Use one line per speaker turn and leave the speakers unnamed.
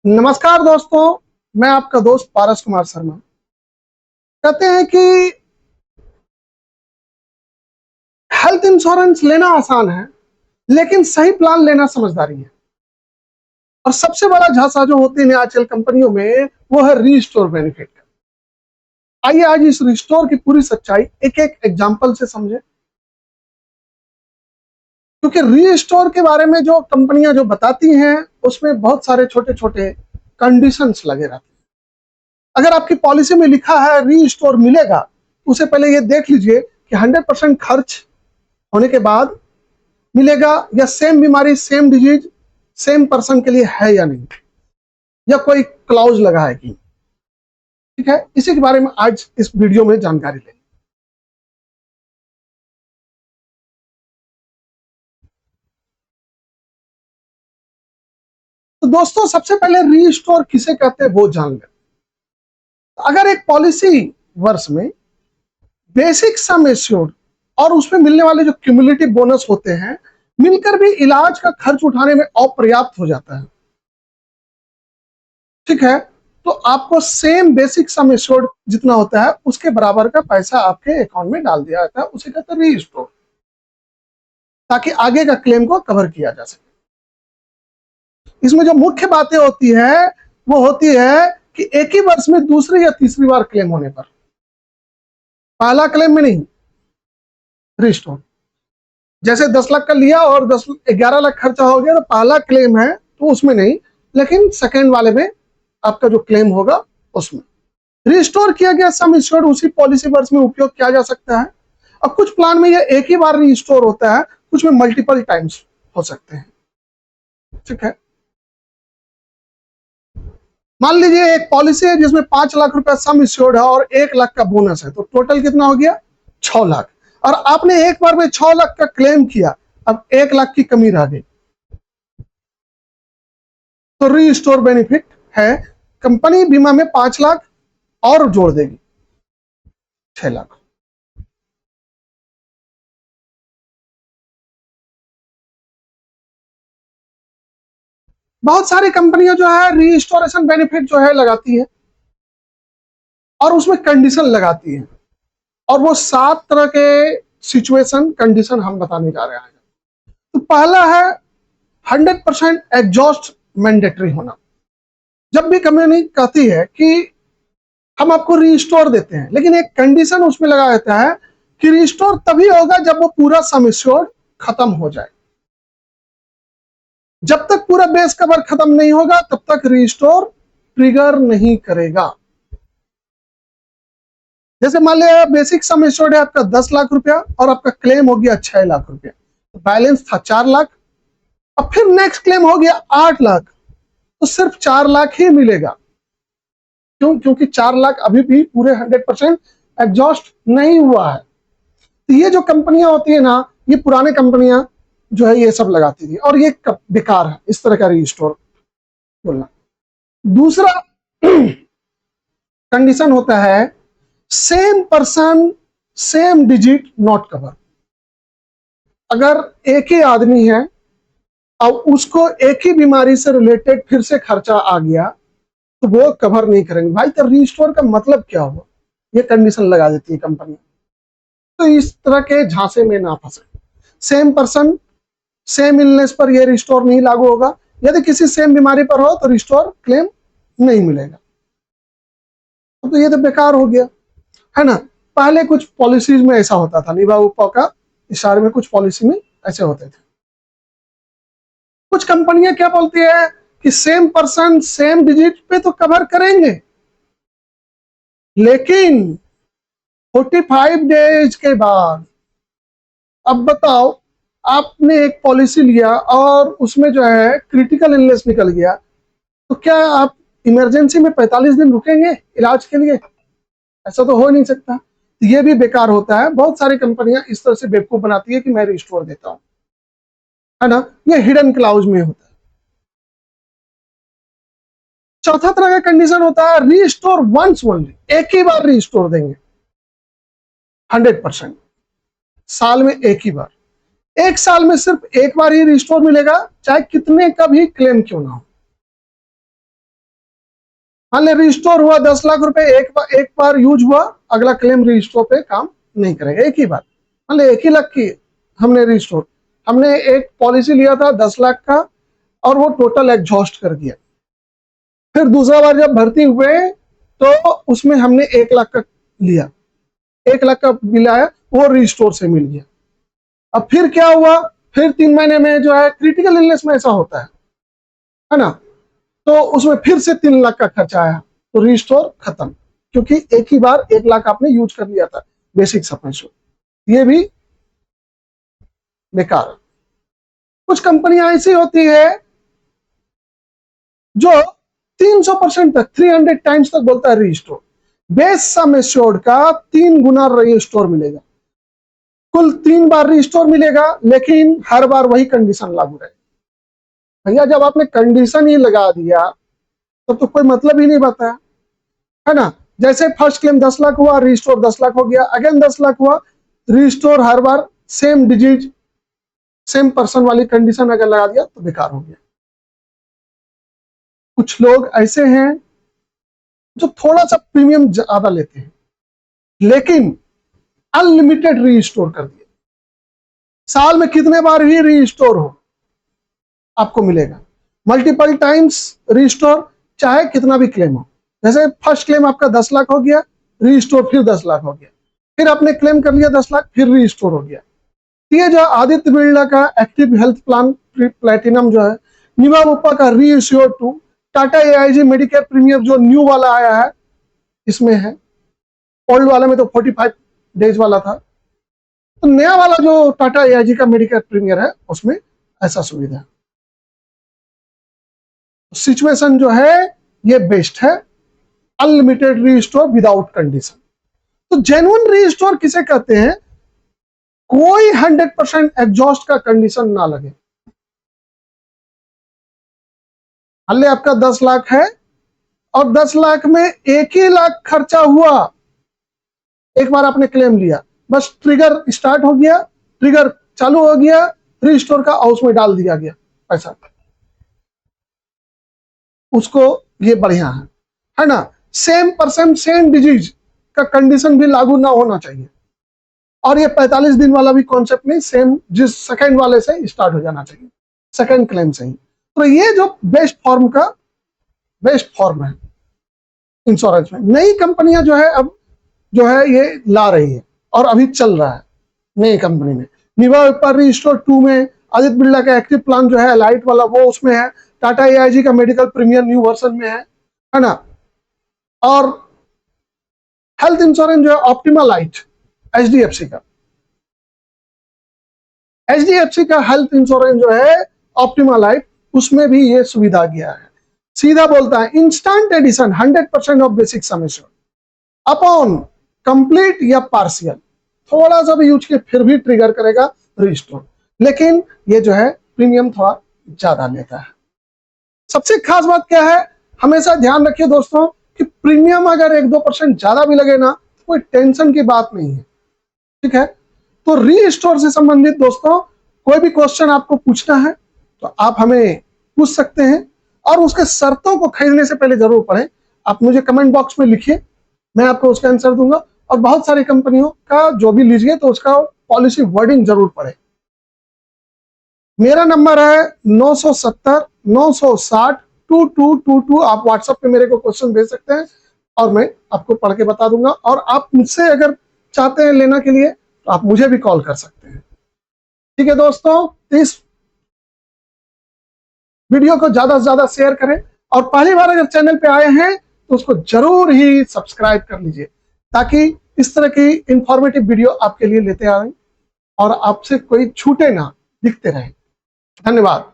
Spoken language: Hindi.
नमस्कार दोस्तों, मैं आपका दोस्त पारस कुमार शर्मा। कहते हैं कि हेल्थ इंश्योरेंस लेना आसान है, लेकिन सही प्लान लेना समझदारी है। और सबसे बड़ा झांसा जो होती है आजकल कंपनियों में, वो है रीस्टोर बेनिफिट। आइए आज इस रिस्टोर की पूरी सच्चाई एक एक एग्जाम्पल से समझे, क्योंकि रीस्टोर के बारे में जो कंपनियां जो बताती हैं, उसमें बहुत सारे छोटे छोटे कंडीशंस लगे रहते हैं। अगर आपकी पॉलिसी में लिखा है रीस्टोर मिलेगा, तो उसे पहले ये देख लीजिए कि 100% खर्च होने के बाद मिलेगा, या सेम बीमारी सेम डिजीज सेम पर्सन के लिए है या नहीं, या कोई क्लाउज लगा है कि। ठीक है, इसी के बारे में आज इस वीडियो में जानकारी लेंगे। तो दोस्तों, सबसे पहले रीस्टोर किसे कहते हैं वो जान लें। अगर एक पॉलिसी वर्ष में बेसिक सम एश्योर्ड और उसमें मिलने वाले जो क्यूमुलेटिव बोनस होते हैं मिलकर भी इलाज का खर्च उठाने में अपर्याप्त हो जाता है, ठीक है, तो आपको सेम बेसिक सम एश्योर्ड जितना होता है उसके बराबर का पैसा आपके अकाउंट में डाल दिया जाता है, उसे कहते हैं रीस्टोर, ताकि आगे का क्लेम को कवर किया जा सके। इसमें जो मुख्य बातें होती है वो होती है कि एक ही वर्ष में दूसरी या तीसरी बार क्लेम होने पर, पहला क्लेम में नहीं, रीस्टोर। जैसे 10 लाख का लिया और 11 लाख खर्चा हो गया, तो पहला क्लेम है तो उसमें नहीं, लेकिन सेकेंड वाले में आपका जो क्लेम होगा उसमें रिस्टोर किया गया सम इंश्योर्ड उसी पॉलिसी वर्ष में उपयोग किया जा सकता है। अब कुछ प्लान में यह एक ही बार रिस्टोर होता है, कुछ में मल्टीपल टाइम्स हो सकते हैं, ठीक है। मान लीजिए एक पॉलिसी है जिसमें 5 लाख रुपया सम इंश्योर्ड है और 1 लाख का बोनस है, तो टोटल कितना हो गया? 6 लाख। और आपने एक बार में 6 लाख का क्लेम किया, अब 1 लाख की कमी रह गई, तो रीस्टोर बेनिफिट है, कंपनी बीमा में 5 लाख और जोड़ देगी, 6 लाख। बहुत सारी कंपनियां जो है रीस्टोरेशन बेनिफिट जो है लगाती है, और उसमें कंडीशन लगाती है, और वो 7 तरह के सिचुएशन कंडीशन हम बताने जा रहे हैं। तो पहला है 100% एग्जॉस्ट मैंडेटरी होना। जब भी कंपनी कहती है कि हम आपको रीस्टोर देते हैं, लेकिन एक कंडीशन उसमें लगा देता है कि रीस्टोर तभी होगा जब वो पूरा सम एश्योर्ड खत्म हो जाए। जब तक पूरा बेस कवर खत्म नहीं होगा तब तक रीस्टोर ट्रिगर नहीं करेगा। जैसे मान लिया बेसिक सम एश्योर्ड है आपका 10 लाख रुपया और आपका क्लेम हो गया 6 लाख रुपया, तो बैलेंस था 4 लाख। अब फिर नेक्स्ट क्लेम हो गया 8 लाख, तो सिर्फ 4 लाख ही मिलेगा। क्यों? क्योंकि 4 लाख अभी भी पूरे 100% एग्जॉस्ट नहीं हुआ है। तो ये जो कंपनियां होती है ना, ये पुराने कंपनियां जो है ये सब लगाती थी, और ये बेकार है इस तरह का रीस्टोर बोलना। दूसरा कंडीशन होता है same person same digit not cover. अगर एक ही आदमी है और उसको एक ही बीमारी से रिलेटेड फिर से खर्चा आ गया, तो वो कवर नहीं करेंगे। भाई, तो रीस्टोर का मतलब क्या हुआ? ये कंडीशन लगा देती है कंपनी। तो इस तरह के झांसे में ना फंसे। सेम पर्सन सेम इलनेस पर यह रिस्टोर नहीं लागू होगा। यदि किसी सेम बीमारी पर हो तो रिस्टोर क्लेम नहीं मिलेगा। तो ये तो बेकार हो गया, है ना। पहले कुछ पॉलिसीज में ऐसा होता था, निभा उपा का इशारे में कुछ पॉलिसी में ऐसे होते थे। कुछ कंपनियां क्या बोलती है कि सेम पर्सन सेम डिजिट पे तो कवर करेंगे, लेकिन 45 डेज के बाद। अब बताओ, आपने एक पॉलिसी लिया और उसमें जो है क्रिटिकल इलनेस निकल गया, तो क्या आप इमरजेंसी में 45 दिन रुकेंगे इलाज के लिए? ऐसा तो हो नहीं सकता। ये भी बेकार होता है। बहुत सारी कंपनियां इस तरह से बेवकूफ बनाती है कि मैं रिस्टोर देता हूं, है ना। ये हिडन क्लाउज में होता है। चौथा तरह का कंडीशन होता है रीस्टोर वंस ओनली, एक ही बार रीस्टोर देंगे 100%, साल में एक ही बार। एक साल में सिर्फ एक बार ही रिस्टोर मिलेगा, चाहे कितने का भी क्लेम क्यों ना हो। मान ले रिस्टोर हुआ 10 लाख रुपए, एक बार यूज हुआ, अगला क्लेम रिस्टोर पे काम नहीं करेगा, एक ही बार। मान ले 1 ही लाख की हमने रिस्टोर, हमने एक पॉलिसी लिया था 10 लाख का और वो टोटल एग्जॉस्ट कर दिया। फिर दूसरा बार जब भर्ती हुए तो उसमें हमने 1 लाख का लिया, 1 लाख का बिल आया, वो रिस्टोर से मिल गया। अब फिर क्या हुआ, फिर 3 महीने में जो है क्रिटिकल इलनेस में ऐसा होता है ना, तो उसमें फिर से 3 लाख का खर्चा आया, तो रिस्टोर खत्म, क्योंकि एक ही बार 1 लाख आपने यूज कर लिया था बेसिक सफेंस, ये भी बेकार है। कुछ कंपनियां ऐसी होती है जो 300% तक, 300 टाइम्स तक बोलता है रिस्टोर, बेस सम एश्योर्ड का 3 गुना रिस्टोर मिलेगा, कुल 3 बार रिस्टोर मिलेगा, लेकिन हर बार वही कंडीशन लागू रहे। भैया जब आपने कंडीशन ही लगा दिया तब तो कोई मतलब ही नहीं बताया, है ना। जैसे फर्स्ट क्लेम 10 लाख हुआ, रिस्टोर 10 लाख हो गया, अगेन 10 लाख हुआ, रिस्टोर हर बार सेम डिजीज सेम पर्सन वाली कंडीशन अगर लगा दिया तो बेकार हो गया। कुछ लोग ऐसे हैं जो थोड़ा सा प्रीमियम ज्यादा लेते हैं, लेकिन अनलिमिटेड रीस्टोर कर दिया, साल में कितने बार ही रीस्टोर हो आपको मिलेगा, मल्टीपल टाइम्स रीस्टोर, चाहे कितना भी क्लेम हो। जैसे फर्स्ट क्लेम आपका 10 लाख हो गया, रीस्टोर फिर 10 लाख हो गया, फिर आपने क्लेम कर लिया 10 लाख, फिर रीस्टोर हो गया। ये जो आदित्य बिरला का एक्टिव हेल्थ प्लान प्लेटिनम जो है, निवा बुप्पा का रीइश्योर 2, टाटा एआईजी मेडिकेयर प्रीमियम जो न्यू वाला आया है इसमें है, ओल्ड वाले में तो 45 डेज वाला था, तो नया वाला जो टाटा एआईजी का मेडिकेयर प्रीमियर है उसमें ऐसा सुविधा है। सिचुएशन जो है ये बेस्ट है, अनलिमिटेड रीस्टोर विदाउट कंडीशन। तो जेन्युइन रीस्टोर किसे कहते हैं, कोई 100% एग्जॉस्ट का कंडीशन ना लगे। मान आपका 10 लाख है और 10 लाख में 1 ही लाख खर्चा हुआ, एक बार आपने क्लेम लिया, बस ट्रिगर स्टार्ट हो गया, ट्रिगर चालू हो गया, रीस्टोर का हाउस में डाल दिया गया पैसा, उसको ये बढ़िया है ना। सेम पर्सन सेम डिजीज का कंडीशन भी लागू ना होना चाहिए, और ये 45 दिन वाला भी कॉन्सेप्ट नहीं, सेम जिस सेकंड वाले से स्टार्ट हो जाना चाहिए, सेकंड क्लेम से ही। तो ये जो बेस्ट फॉर्म है इंश्योरेंस में, नई कंपनियां जो है अब जो है ये ला रही है और अभी चल रहा है नई कंपनी में। निवा पर रीस्टोर 2 में आदित्य बिरला का एक्टिव प्लान जो है लाइट वाला वो उसमें है, टाटा एआईजी का मेडिकल प्रीमियर न्यू वर्जन में है ना। और हेल्थ इंश्योरेंस जो है ऑप्टिमा लाइट एचडीएफसी का हेल्थ इंश्योरेंस जो है ऑप्टिमा लाइफ, उसमें भी ये सुविधा गया है। सीधा बोलता है instant addition 100% of basic sum assured upon complete या पार्शियल, थोड़ा सा भी यूज के फिर भी ट्रिगर करेगा रिस्टोर, लेकिन ये जो है प्रीमियम थोड़ा ज्यादा लेता है। सबसे खास बात क्या है, हमेशा ध्यान रखिए दोस्तों कि प्रीमियम अगर 1-2% ज्यादा भी लगे ना, कोई टेंशन की बात नहीं है, ठीक है। तो रीस्टोर से संबंधित दोस्तों कोई भी क्वेश्चन आपको पूछना है तो आप हमें पूछ सकते हैं, और उसके शर्तों को खरीदने से पहले जरूर पढ़ें। आप मुझे कमेंट बॉक्स में लिखिए, मैं आपको उसका आंसर दूंगा, और बहुत सारी कंपनियों का जो भी लीजिए तो उसका पॉलिसी वर्डिंग जरूर पढ़ें। मेरा नंबर है 970-960-2222, आप व्हाट्सएप पे मेरे को क्वेश्चन भेज सकते हैं और मैं आपको पढ़ के बता दूंगा, और आप मुझसे अगर चाहते हैं लेना के लिए तो आप मुझे भी कॉल कर सकते हैं, ठीक है दोस्तों। इस वीडियो को ज्यादा से ज्यादा शेयर करें, और पहली बार अगर चैनल पे आए हैं तो उसको जरूर ही सब्सक्राइब कर लीजिए, ताकि इस तरह की इंफॉर्मेटिव वीडियो आपके लिए लेते आए और आपसे कोई छूटे ना, दिखते रहे। धन्यवाद।